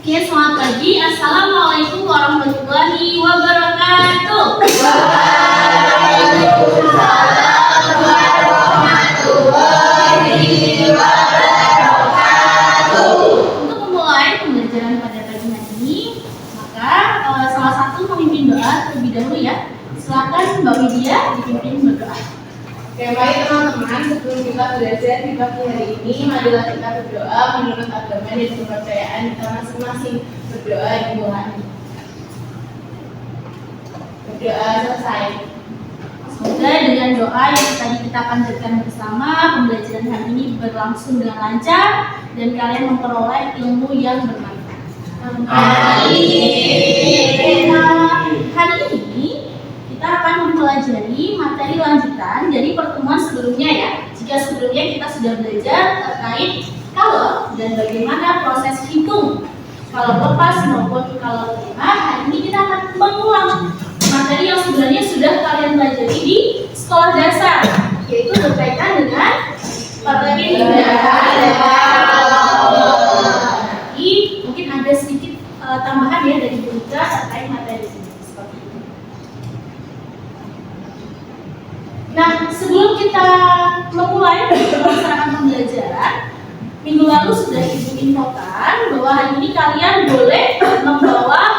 Oke, selamat pagi. Assalamualaikum warahmatullahi wabarakatuh. Waalaikumsalam warahmatullahi wabarakatuh. Untuk memulai pembelajaran pada pagi hari ini, maka salah satu pemimpin doa terlebih dahulu ya. Silakan Mbak Widya dipimpin berdoa. Oke, baik teman-teman, sebelum kita belajar di pagi hari ini, marilah kita berdoa menurut agama dan kepercayaan kita masing-masing. Berdoa dimulai. Berdoa selesai. Semoga dengan doa yang tadi kita panjatkan bersama, pembelajaran hari ini berlangsung dengan lancar dan kalian memperoleh ilmu yang bermanfaat. Amin. Nah, hari ini kita akan mempelajari materi lanjutan dari pertemuan sebelumnya ya. Jika sebelumnya kita sudah belajar terkait kalau dan bagaimana proses hitung kalau lepas maupun kalau terima, hari ini kita akan mengulang materi yang sebenarnya sudah kalian pelajari di sekolah dasar, yaitu berkaitan dengan perpindahan. Jadi mungkin ada sedikit tambahan ya dari Bu Ika terkait materi ini. Seperti itu. Nah, sebelum kita memulai pelaksanaan pembelajaran, minggu lalu sudah Ibu infokan bahwa hari ini kalian boleh membawa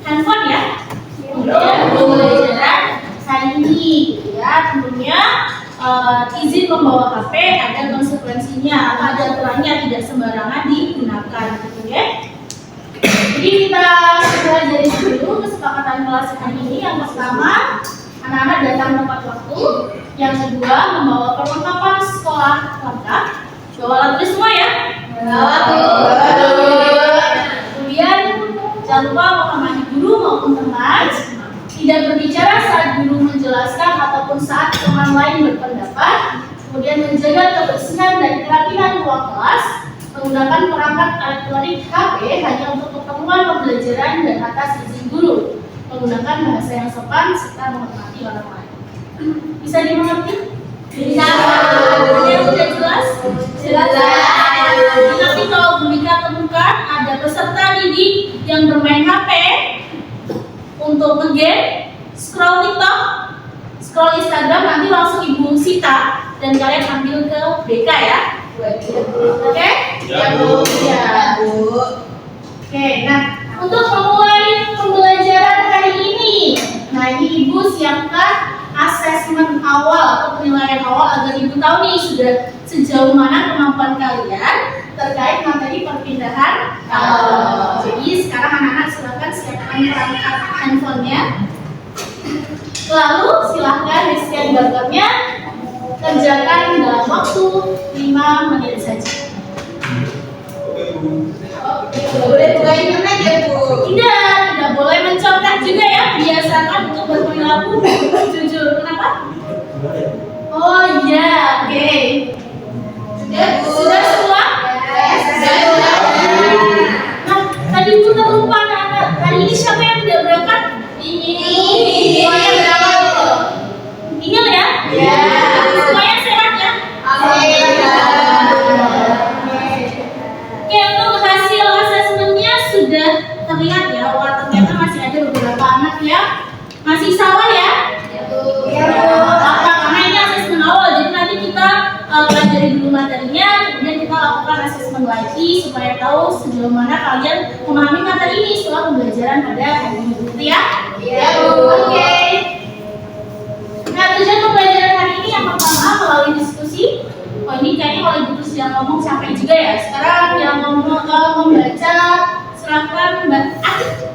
handphone ya untuk pembelajaran hari ini, gitu ya. Tentunya izin membawa HP ada konsekuensinya, ada aturannya, tidak sembarangan digunakan, gitu ya. Jadi kita pelajari dulu kesepakatan kelas hari ini. Yang pertama, anak-anak datang tepat waktu. Yang kedua, membawa perlengkapan sekolah lengkap. Bawa alat tulis semua ya. Kemudian jangan lupa menghormati guru maupun teman. Tidak berbicara saat guru menjelaskan ataupun saat teman lain berpendapat. Kemudian menjaga kebersihan dan kerapihan ruang kelas. Menggunakan perangkat elektronik HP hanya untuk keperluan pembelajaran dan atas izin guru. Menggunakan bahasa yang sopan serta menghormati orang lain. Bisa dimengerti? Bisa. Yang sudah jelas? Jelas. Nanti kalau Bu Ika temukan ada peserta didik yang bermain HP untuk nge-game, scroll TikTok, scroll Instagram, nanti langsung Ibu sita dan kalian ambil ke BK ya. Oke? Ya Bu. Ya Bu. Oke, nah untuk memulai pembelajaran hari ini, nah ini Ibu siapkan asesmen awal atau penilaian awal agar Ibu tahu nih sudah sejauh mana kemampuan kalian terkait materi perpindahan. Jadi sekarang anak-anak silakan siapkan perangkat handphonenya. Lalu silahkan di-scan barcode-nya. Kerjakan dalam waktu 5 menit saja. Boleh buka internet ya Bu? Tidak boleh mencontek juga ya. Biasakan untuk berperilaku jujur. Kenapa? Oh iya, oke. Sudah Bu? Sudah semua? Sudah. Nah, tadi Bu terlupa anak-anak. Hari ini siapa yang tidak berangkat? Ini. Semuanya berangkat gitu. Ingat ya? Ya. Semuanya sehat ya? Oke, untuk hasil asesmennya sudah terlihat ya. Wah, ternyata masih ada beberapa anak yang masih salah ya. Karena ini asesmen awal, jadi nanti kita pelajari dulu materinya, kemudian kita lakukan asesmen lagi supaya tahu sejauh mana kalian memahami materi ini setelah pembelajaran pada hari ini, gitu ya? Iya Bu. Oke. Nah, tujuan pembelajaran hari ini yang pertama melalui diskusi. Oh, ini kayaknya kalau Ibu terus yang ngomong capek juga ya. Sekarang yang membaca silakan Mbak Ati.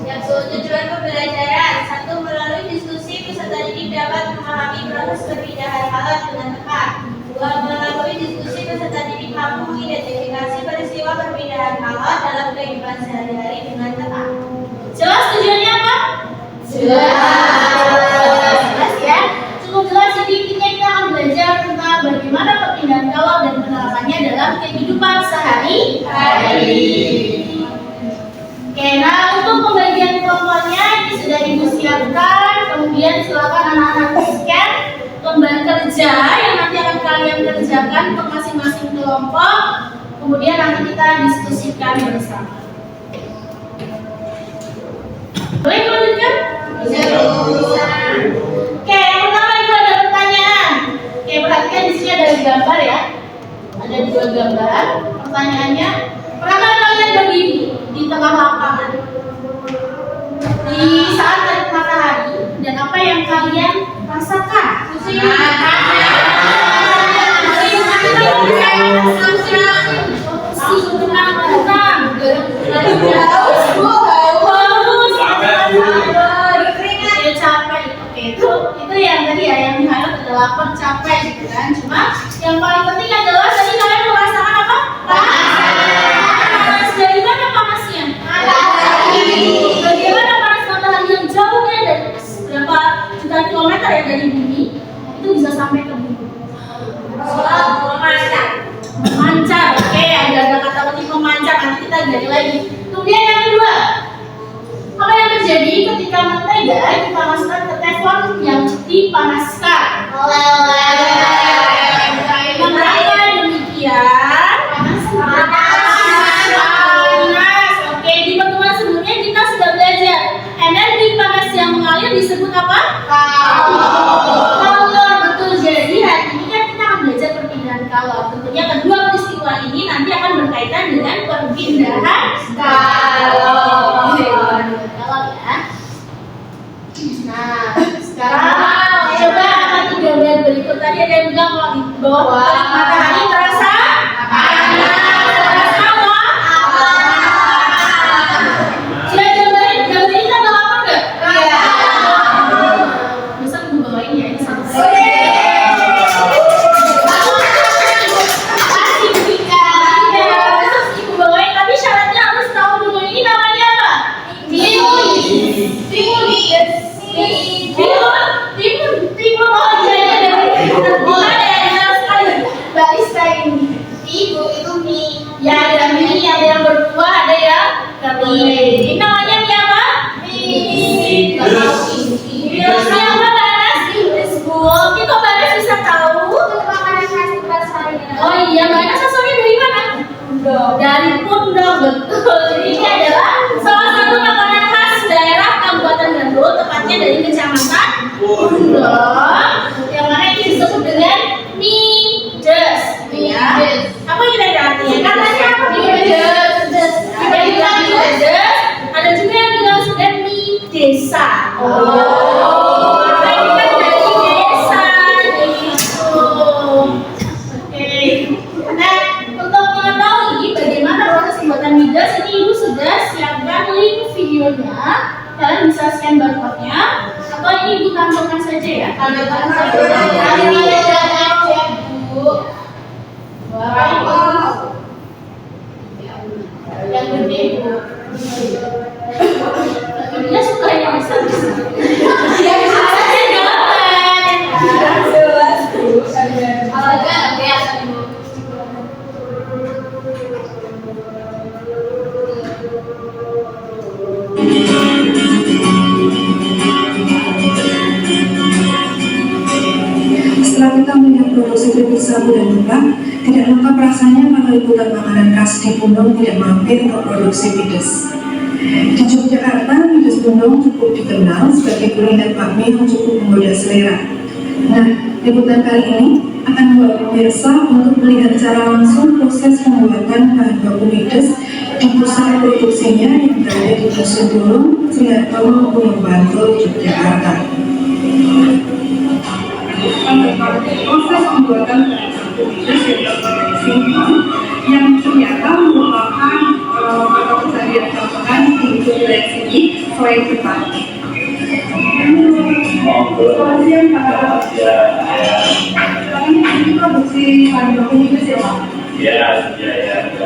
Yang tujuan pembelajaran, satu, melalui diskusi peserta didik dapat memahami proses perpindahan alat dengan tepat. Dua, melalui diskusi peserta didik mampu mengidentifikasi peristiwa perpindahan alat dalam kehidupan sehari-hari dengan tepat. Jelas tujuannya apa? Jelas ya. Cukup jelas, jadi intinya kita akan belajar tentang bagaimana perpindahan alat dan penerapannya dalam kehidupan sehari-hari. Oke, nah untuk pembagian kelompoknya ini sudah Ibu siapkan. Kemudian silakan anak-anak scan lembar kerja yang nanti akan kalian kerjakan untuk masing-masing kelompok. Kemudian nanti kita diskusikan bersama. Boleh melanjutkan? Bisa. Oke, yang pertama itu ada pertanyaan. Oke, perhatikan di sini ada gambar ya. Ada 2 gambar. Pertanyaannya, pernahkah kalian berdiri di tengah lapangan di saat terik matahari dan apa yang kalian rasakan? Itu yang tadi ya, yang di-highlight adalah capek gitu kan. Cuma yang paling penting adalah tadi kalian merasakan apa? Panas. Dari mana panasnya? Bagaimana panas matahari yang jauhnya dari berapa juta kilometer ya dari bumi itu bisa sampai ke bumi? Memancar. Oke, ada kata penting memancar, nanti kita gali lagi. Kemudian yang kedua, apa yang terjadi ketika mentega dipanaskan ke teflon yang dipanaskan? Mengapa demikian? Panas. Oke, di pertemuan sebelumnya kita sudah belajar energi panas yang mengalir disebut apa? Kalor. Betul. Jadi hari ini kan kita akan belajar perpindahan kalor. Tentunya kedua peristiwa ini nanti akan berkaitan dengan perpindahan kalor. Ya. Nah, sekarang coba angkat 3 gambar berikut. Tadi ada yang bilang kalau di bawah matahari terasa terasa apa? Sudah gambarin kita ada apa enggak? Iya. Bisa aku bawain ya ini satu. Ibu bawain, tapi syaratnya harus tahu dulu ini namanya apa? Timun aja ya. Barista ini. Ibu itu mie. Ya ada mie, ada yang berbuah, ada yang kering. Ini namanya mie apa? Mie. Mie apa Baras? Oke, kok Baras bisa tahu? Oh iya, Baras asalnya dari mana? Dari Pundong, betul. Jadi ini adalah salah satu makanan khas daerah Kabupaten Bandung, tepatnya dari Kecamatan Pundong, yang mana ini disebut dengan mie des. Ya. Apa kira-kira artinya? Katanya apa mie des? Ada yang bilang mie des, ada juga yang bilang sudah mie desa. Karena ini kan dari desa gitu. Oke. Nah, untuk mengetahui bagaimana proses pembuatan mie des ini ibu sudah siapkan link videonya. Kalian bisa scan barcode-nya atau ini ibu tampilkan saja ya. Tampilkan saja Bu. Wow. Yang gede Bu. Dia suka yang besar-besar. Dia bisa saja jalan. Jelas Bu. Alaga kelihatan Bu. Setelah kita melihat produksi bibit sabu dan dupa, tidak lengkap rasanya kalau liputan makanan khas di Pundong tidak mampir untuk produksi mides. Di Yogyakarta, mides Pundong cukup dikenal sebagai kuliner bakmi yang cukup menggoda selera. Nah, liputan kali ini akan membawa pemirsa untuk melihat secara langsung proses pembuatan bahan baku mides di pusat produksinya yang berada di Dusun Burung, Srihartono, Gunung Bantul, Yogyakarta. Proses pembuatan bahan baku mides yang ternyata merupakan atau kejadian campuran di wilayah sini selain cepat. Ini produksi bahan baku mides ya Pak? Iya.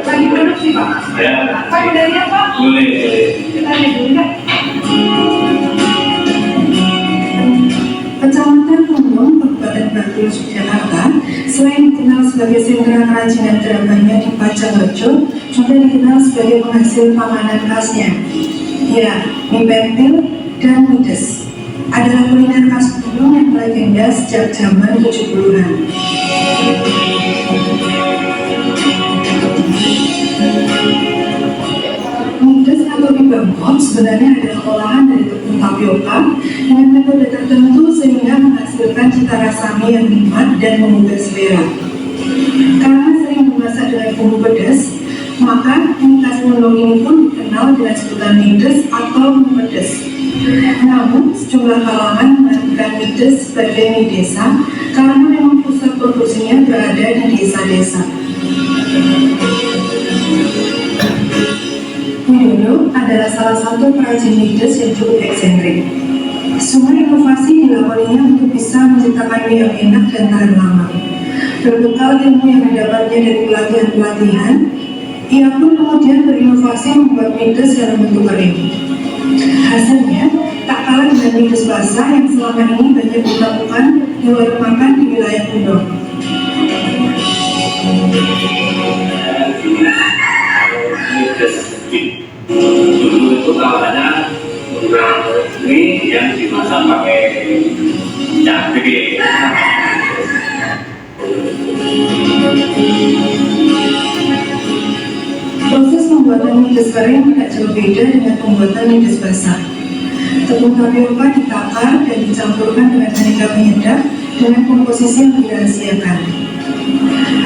Lagi produksi Pak? Iya. Pak dari apa? Boleh. Kita lihat dulu ya. Kecamatan Pundong, Kabupaten Bantul, Yogyakarta, selain dikenal sebagai sentra kerajinan gerabahnya di Pacangrejo, juga dikenal sebagai penghasil panganan khasnya. Ya, mie pentil dan mides adalah kuliner khas Pundong yang melegenda sejak zaman 70-an. Bangkok sebenarnya adalah olahan dari tepung tapioka dengan metode tertentu sehingga menghasilkan cita rasa mie yang nikmat dan menggugah selera. Karena sering dimasak dengan bumbu pedas, maka mie khas Pundong ini pun dikenal dengan sebutan mides atau mie pedas. Namun, sejumlah kalangan menarikkan mides sebagai mie desa karena memang pusat produksinya berada di desa-desa. Widodo adalah salah satu perajin mides yang cukup eksentrik. Semua inovasi dilakoninya untuk bisa menciptakan mie yang enak dan tahan lama. Berbekal ilmu yang didapatnya dari pelatihan-pelatihan, ia pun kemudian berinovasi membuat mides dalam bentuk kering. Hasilnya, tak kalah dengan mides basah yang selama ini banyak ditemukan di warung makan di wilayah Pundong. Mides dulu itu kawannya mie yang dimasak pakai cabai. Proses pembuatan mides kering tidak jauh beda dengan pembuatan mides basah. Tepung tapioka ditakar dan dicampurkan dengan aneka penyedap dengan komposisi yang dirahasiakan.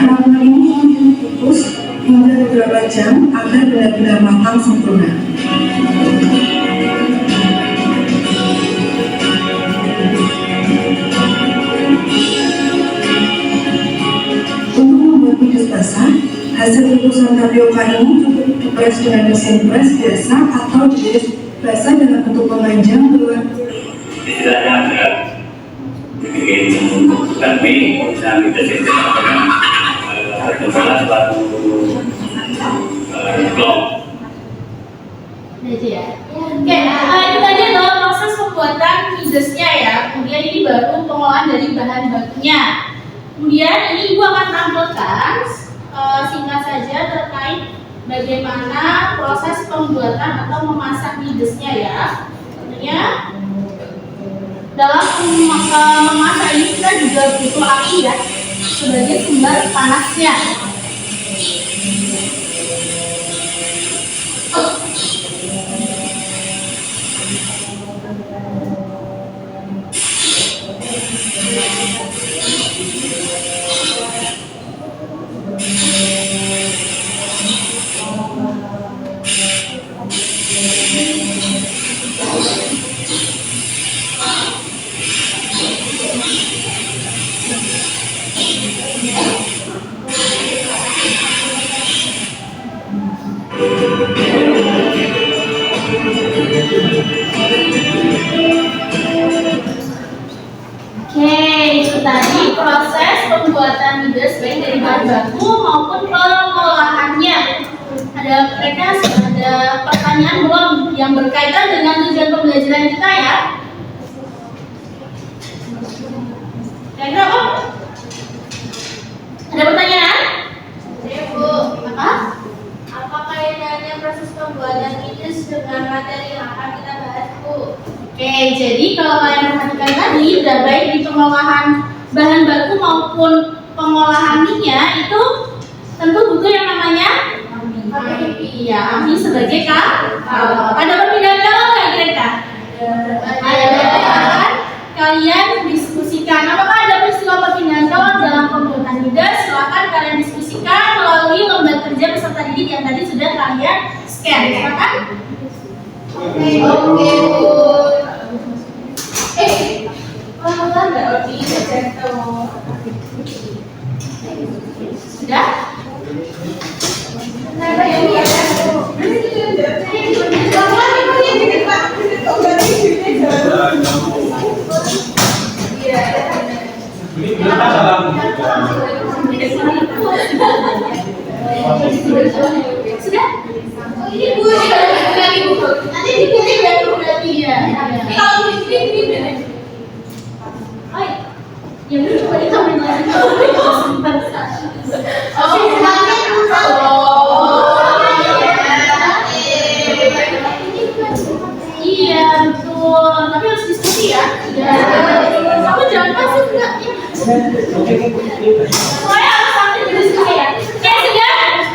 Ramuan ini kemudian dikukus hingga beberapa jam agar benar-benar matang sempurna. Untuk membuat mides basah, hasil kukusan tapioka ini cukup dipres dengan mesin pres biasa atau diiris basah dalam bentuk pemanjang keluar. Istilahnya adalah bikin bukan mie, bisa mides itu dengan kepala suatu blok. Jadi ya. Oke, itu tadi adalah proses pembuatan midesnya ya. Kemudian ini baru pengolahan dari bahan bakunya. Kemudian ini Ibu akan tampilkan singkat saja terkait bagaimana proses pembuatan atau memasak midesnya ya. Tentunya dalam memasak ini kita juga butuh api ya sebagai sumber panasnya. Oke, itu tadi proses pembuatan mides baik dari bahan baku maupun pengolahannya. Ada pertanyaan belum yang berkaitan dengan tujuan pembelajaran kita ya? Kira-kira apa? Ada pertanyaan? Ya, Bu. Apa? Apa kaitannya proses pembuatan mides dengan materi yang akan kita bahas, Bu? Oke, jadi kalau kalian perhatikan tadi, udah baik di pengolahan bahan baku maupun pengolahan mie-nya itu tentu butuh yang namanya api. Ya, api sebagai ada perpindahan kalau nggak kira-kira? Ada. Kalian diskusikan apakah ada peristiwa perpindahan kalau dalam pembuatan mides? Silakan kalian diskusikan melalui lembar kerja peserta didik yang tadi sudah kalian scan, silakan. Oke, Bu. Sudah? Sudah? Oh, ini Bu, lagi Bu. Nanti dipilih ya Bu berarti ya. Kalau ini Oh, ya udah coba ditawarin lagi. Iya betul, tapi harus diskusi ya. Kamu jangan pasif enggak ya. Soalnya harus sambil berdiskusi ya. Oke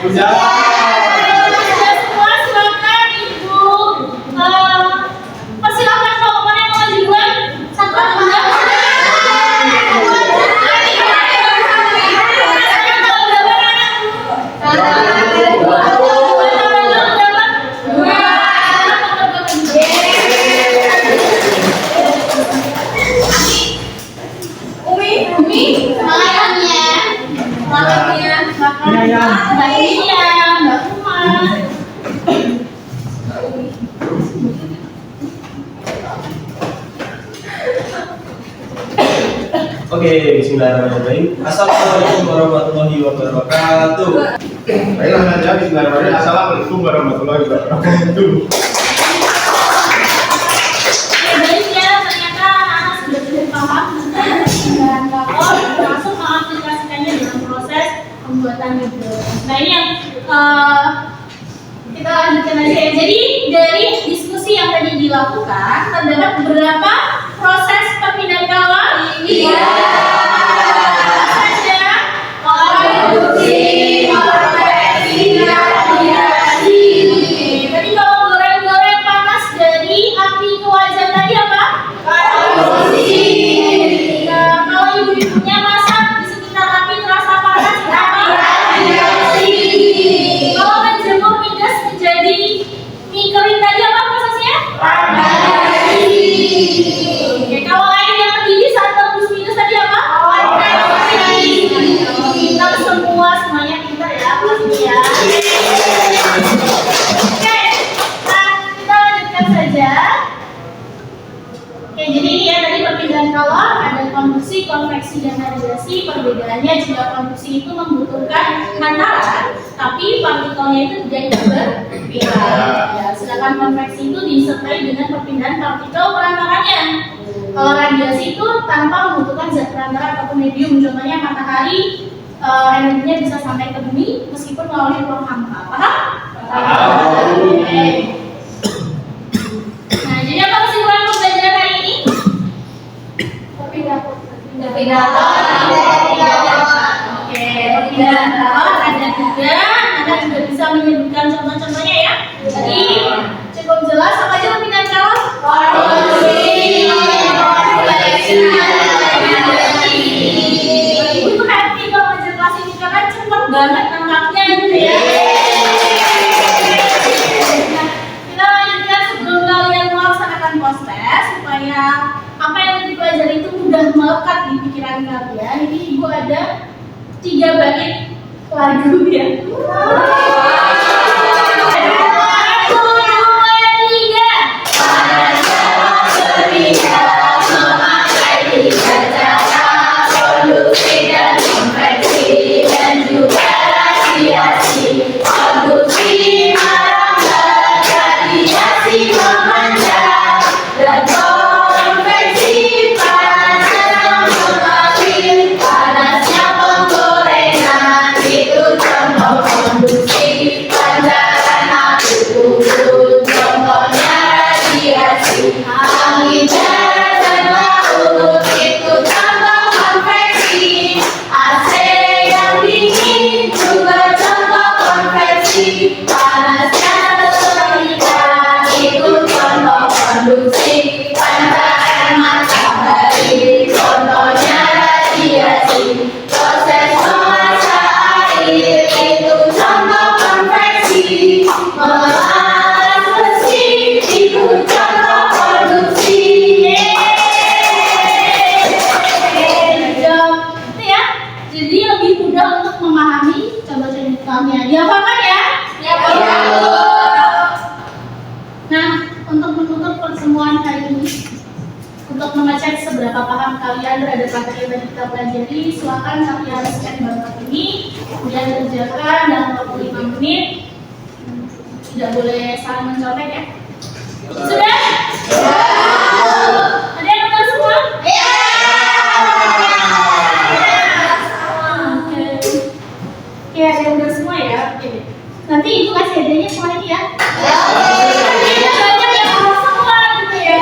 sudah? Sudah semua silakan Oke, bismillahirrahmanirrahim. Assalamualaikum warahmatullahi wabarakatuh. Baiklah, lanjut. Bismillahirrahmanirrahim. Assalamualaikum warahmatullahi wabarakatuh. Ya, baik ya, ternyata anak-anak sudah paham tentang perpindahan kalor, termasuk mengaplikasikannya dalam proses pembuatan video. Nah, ini yang kita lanjutkan aja ya. Jadi dari diskusi yang tadi dilakukan, terdapat beberapa proses perpindahan kalor. Iya. Saja. Produksi, konversi, radiasi. Tadi kalau goreng-goreng panas dari api ke wajan tadi apa? Produksi. Nah, kalau ibu-ibunya masak di sekitar api terasa panas, apa? Radiasi. Kalau menjemur migas menjadi mie kering tadi apa prosesnya? Radiasi. Oke, kalau air yang mendidih saat tembus minus tadi apa? Konveksi. Pintar semuanya pintar ya, pasti ya. Oke, nah kita lanjutkan saja. Oke, jadi ini ya tadi perpindahan kalor, ada konduksi, konveksi, dan radiasi. Perbedaannya jika konduksi itu membutuhkan hantaran, tapi partikelnya itu tidak berpindah. Ya, sedangkan konveksi itu disertai dengan perpindahan partikel perantaranya. Kalau radiasi itu tanpa membutuhkan zat perantara ataupun medium, contohnya matahari, energinya bisa sampai ke bumi meskipun melalui ruang hampa. Paham? Oke. Nah, jadi apa kesimpulan pembelajaran hari ini? Perpindahan Oke, perpindahan kalor ada tiga. Anda juga bisa menyebutkan contoh-contohnya ya. Jadi cukup jelas apa aja perpindahan kalor? Ibu tuh happy kalau ngajar kelas ini karena cepet banget nangkapnya gitu ya. Nah, kita lanjutkan sebelum kalian melaksanakan post-test supaya apa yang dipelajari itu mudah melekat di pikiran kalian. Ini ibu ada 3 bait lagu ya. 45 menit. Tidak boleh saling mencolek ya. Sudah? Ada yang udah semua? Iya. Oke, ada yang udah semua ya. Oke. Nanti ibu kasih hadiahnya semua ini ya. Hadiahnya banyak yang harus semua gitu ya.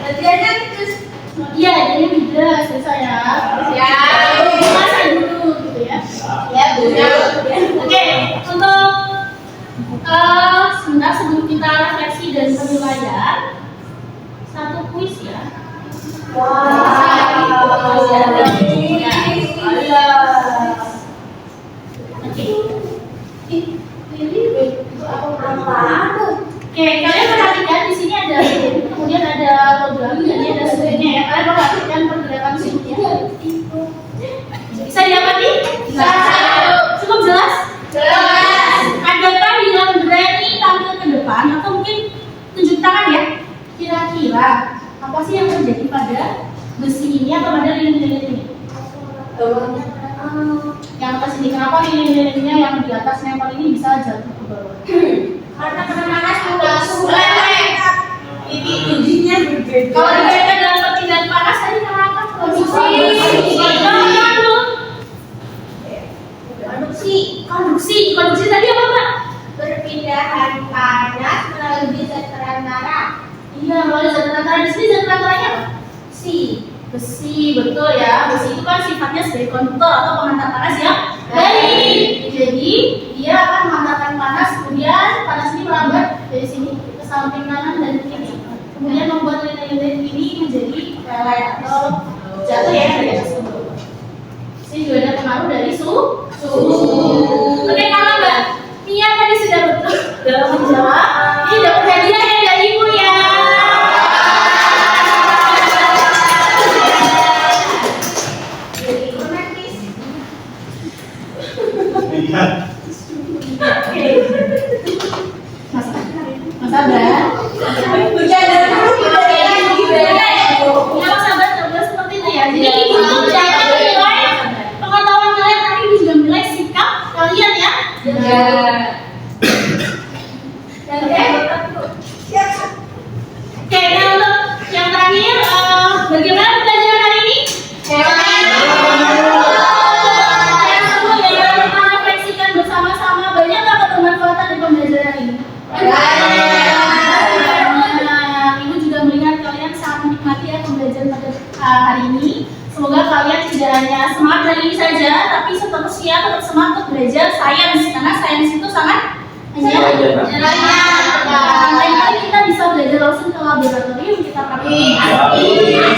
Hadiahnya terus. Iya, hadiahnya midas selesai ya. Ya. Masak dulu gitu ya. Ya, Bu. Oke, untuk sebentar sebelum kita refleksi dan penilaian, satu kuis ya. Oke, kalian perhatikan di sini ada kemudian ada logam, dan ini ada sudutnya ya. Kalian perhatikan pergerakan sudutnya. Bisa diamati? Bisa. Cukup jelas? Jelas. Adakah yang berani tampil ke depan atau mungkin tunjuk tangan ya? Kira-kira apa sih yang terjadi pada besi ini atau pada lilin-lilin ini? Yang atas ini, kenapa lilin-lilinnya yang di atas nempel ini bisa jatuh ke bawah? Karena panas langsung ini ujinya berbeda. Kalau dikaitkan dengan perpindahan panas tadi kenapa? Konduksi tadi apa Mbak? Perpindahan panas melalui zat perantara. Iya, melalui zat perantara. Di sini zat perantaranya apa? Besi, betul ya. Besi itu kan sifatnya sebagai konduktor atau pengantar panas yang baik. Jadi dia akan menghantarkan panas, kemudian panas ini merambat dari sini ke samping kanan dan kiri. Kemudian membuat lilin-lilin ini menjadi leleh atau jatuh ya dari atas ke bawah. Sini juga ada pengaruh dari suhu. Oke, kalau Mbak Mia tadi sudah betul dalam menjawab, ini dapat hadiah ya dari Ibu ya. Mas Abah, Mas Abah terus seperti itu ya. Jadi Ibu tuh jangan menilai pengetahuan kalian, tapi Ibu juga menilai sikap kalian ya. Oke, nah untuk yang terakhir, bagaimana pembelajaran hari ini? Refleksikan bersama-sama, banyak nggak kebermanfaatan dari pembelajaran ini? Nah, Ibu juga melihat kalian sangat menikmati ya pembelajaran pada hari ini. Semoga kalian tidak hanya semangat hari ini saja, tapi seterusnya tetap semangat belajar sains, karena sains itu sangat lain kali kita bisa belajar langsung ke laboratorium, kita praktek.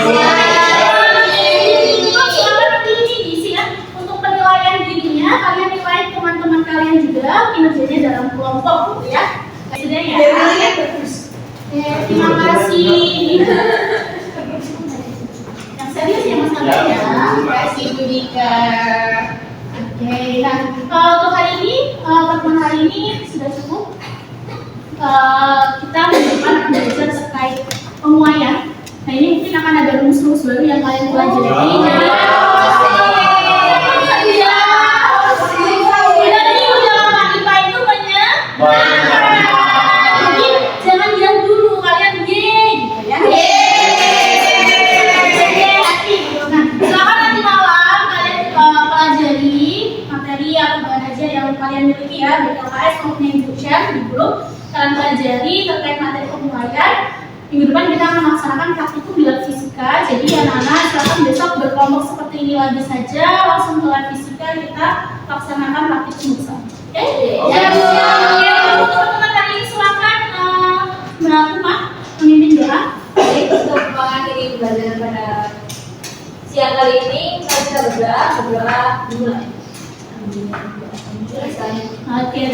Silakan nanti ini diisi ya. Untuk penilaian dirinya, kalian nilai teman-teman kalian juga kinerjanya dalam kelompok, gitu ya. Sudah ya. Terima kasih. Yang serius ya Mas Abah ya. Terima kasih Bu Dika. Oke, nah untuk hari ini, pertemuan hari ini sudah cukup. Kita minggu depan akan belajar terkait penguaian. Nah ini mungkin akan ada rumus-rumus baru yang kalian pelajari. Jadi jangan diam dulu, kalian gitu ya. Nah, silakan nanti malam kalian pelajari materi atau bahan ajar yang kalian miliki ya, baik LKS maupun yang ujian di grup. Kalian pelajari terkait materi penguaian. Minggu depan kita akan melaksanakan praktikum di lab fisika. Jadi anak-anak silakan besok berkelompok seperti ini lagi saja, langsung ke lab fisika kita laksanakan praktikum bersama. Oke? Untuk teman-teman hari ini silakan Mbak Kumah memimpin doa. Baik, untuk mengakhiri pembelajaran pada siang kali ini, kita bisa berdoa dimulai. Oke.